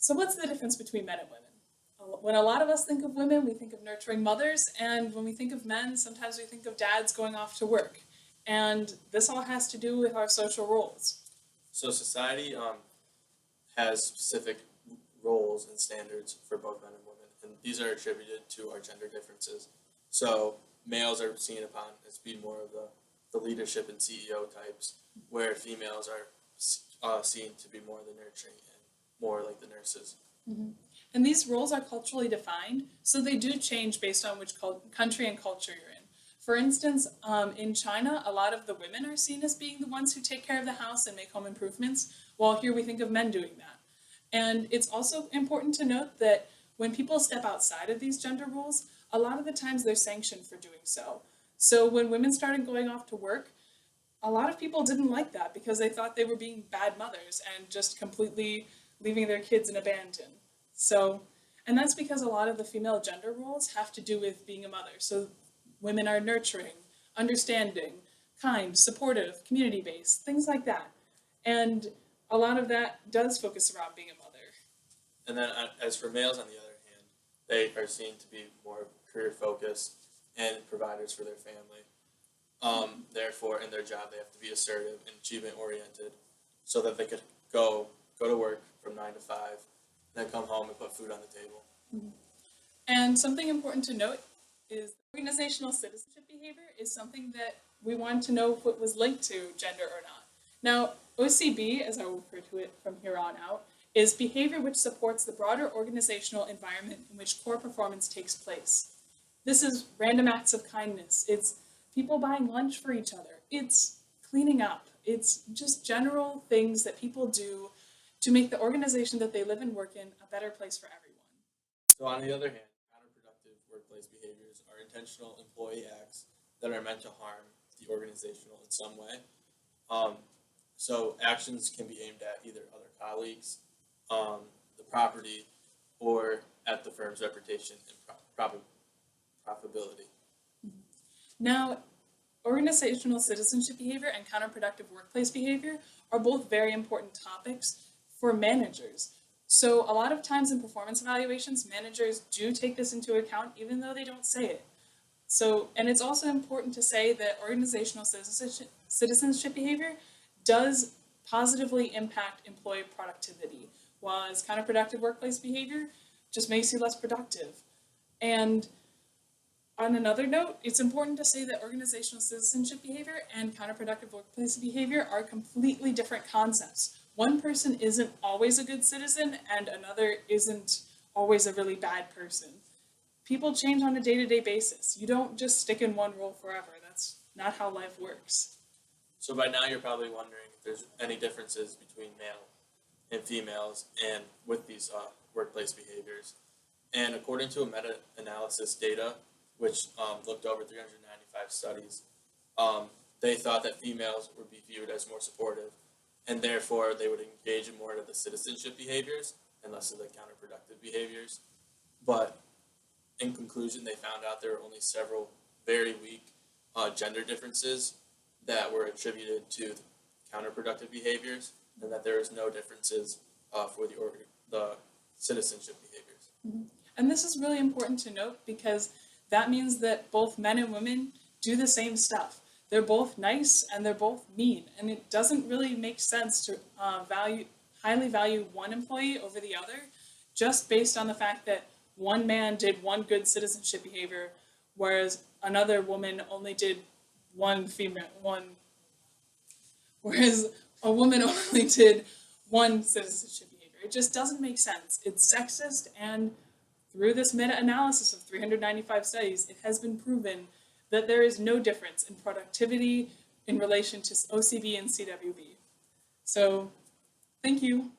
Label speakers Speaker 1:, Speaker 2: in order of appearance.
Speaker 1: So what's the difference between men and women? When a lot of us think of women, we think of nurturing mothers, and when we think of men, sometimes we think of dads going off to work. And this all has to do with our social roles.
Speaker 2: So society has specific roles and standards for both men and women, and these are attributed to our gender differences. So males are seen upon as being more of the leadership and CEO types, where females are seen to be more the nurturing and more like the nurses.
Speaker 1: Mm-hmm. And these roles are culturally defined, so they do change based on which country and culture you're in. For instance, in China, a lot of the women are seen as being the ones who take care of the house and make home improvements, while here we think of men doing that. And it's also important to note that when people step outside of these gender roles, a lot of the times they're sanctioned for doing so. So when women started going off to work, a lot of people didn't like that because they thought they were being bad mothers and just completely leaving their kids in abandon. So, and that's because a lot of the female gender roles have to do with being a mother. So women are nurturing, understanding, kind, supportive, community-based, things like that. And a lot of that does focus around being a mother.
Speaker 2: And then as for males, on the other hand, they are seen to be more career-focused and providers for their family. Therefore, in their job, they have to be assertive and achievement-oriented so that they could go to work from 9 to 5, then come home and put food on the table.
Speaker 1: Mm-hmm. And something important to note is organizational citizenship behavior is something that we wanted to know if it was linked to gender or not. Now, OCB, as I will refer to it from here on out, is behavior which supports the broader organizational environment in which core performance takes place. This is random acts of kindness. It's people buying lunch for each other. It's cleaning up. It's just general things that people do to make the organization that they live and work in a better place for everyone.
Speaker 2: So on the other hand, counterproductive workplace behaviors are intentional employee acts that are meant to harm the organizational in some way. So actions can be aimed at either other colleagues, the property, or at the firm's reputation and profitability.
Speaker 1: Now, organizational citizenship behavior and counterproductive workplace behavior are both very important topics for managers. So a lot of times in performance evaluations, managers do take this into account even though they don't say it. So, and it's also important to say that organizational citizenship behavior does positively impact employee productivity, whereas counterproductive workplace behavior just makes you less productive. And on another note, it's important to say that organizational citizenship behavior and counterproductive workplace behavior are completely different concepts. One person isn't always a good citizen and another isn't always a really bad person. People change on a day-to-day basis. You don't just stick in one role forever. That's not how life works.
Speaker 2: So by now you're probably wondering if there's any differences between male and females and with these workplace behaviors. And according to a meta-analysis data, which looked over 395 studies, they thought that females would be viewed as more supportive, and therefore they would engage in more of the citizenship behaviors and less of the counterproductive behaviors. But in conclusion, they found out there were only several very weak gender differences that were attributed to counterproductive behaviors, and that there is no differences for the citizenship behaviors.
Speaker 1: Mm-hmm. And this is really important to note because that means that both men and women do the same stuff. They're both nice and they're both mean, and it doesn't really make sense to highly value one employee over the other just based on the fact that one man did one good citizenship behavior, whereas another woman only did whereas a woman only did one citizenship behavior. It just doesn't make sense. It's sexist, and through this meta-analysis of 395 studies, it has been proven that there is no difference in productivity in relation to OCB and CWB. So, thank you.